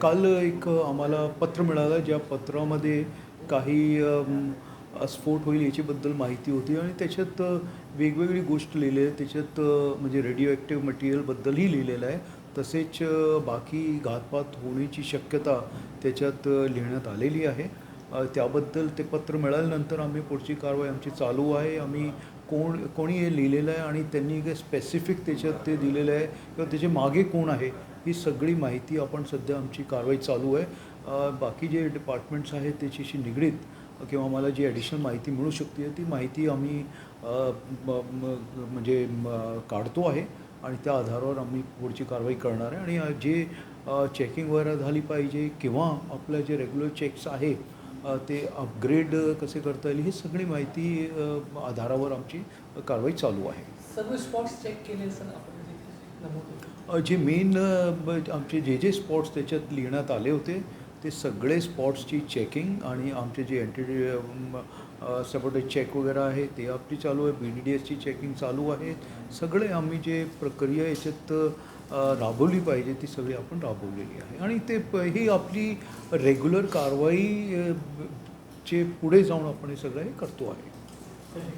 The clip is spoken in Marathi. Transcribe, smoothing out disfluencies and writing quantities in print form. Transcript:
काल एक आम्हाला पत्र मिळालं, ज्या पत्रामध्ये काही स्फोट होईल याच्याबद्दल माहिती होती आणि त्याच्यात वेगवेगळी गोष्ट लिहिली आहे. त्याच्यात म्हणजे रेडिओ ॲक्टिव्ह मटेरियलबद्दलही लिहिलेलं आहे. तसेच बाकी घातपात होण्याची शक्यता त्याच्यात लिहिण्यात आलेली आहे. त्याबद्दल ते पत्र मिळाल्यानंतर आम्ही पुढची कारवाई आमची चालू आहे. आम्ही कोणी हे लिहिलेलं आहे आणि त्यांनी काही स्पेसिफिक त्याच्यात ते दिलेलं आहे किंवा त्याच्या मागे कोण आहे, ही सगळी माहिती आपण सध्या आमची कारवाई चालू आहे. बाकी जे डिपार्टमेंट्स आहेत त्याच्याशी निगडीत किंवा आम्हाला जी ॲडिशनल माहिती मिळू शकते ती माहिती आम्ही म्हणजे काढतो आहे आणि त्या आधारावर आम्ही पुढची कारवाई करणार आहे. आणि जे चेकिंग वगैरे झाली पाहिजे किंवा आपलं जे रेग्युलर चेक्स आहे ते अपग्रेड कसे करता येईल ही सगळी माहिती आधारावर आमची कारवाई चालू आहे. सर्व स्पॉट्स चेक केले सर आपण जे मेन आमचे जे स्पॉट्स त्याच्यात लिहिण्यात आले होते ते सगळे स्पॉट्सची चेकिंग आणि आमचे जे सपोर्टेड चेक वगैरे आहे ते आपली चालू आहे. BDDSची चेकिंग चालू आहे. सगळे आम्ही जे प्रक्रिया याच्यात राबवली पाहिजे ती सगळी आपण राबवलेली आहे आणि ते ही आपली रेग्युलर कारवाई चे पुढे जाऊन आपण हे सगळं हे करतो आहे.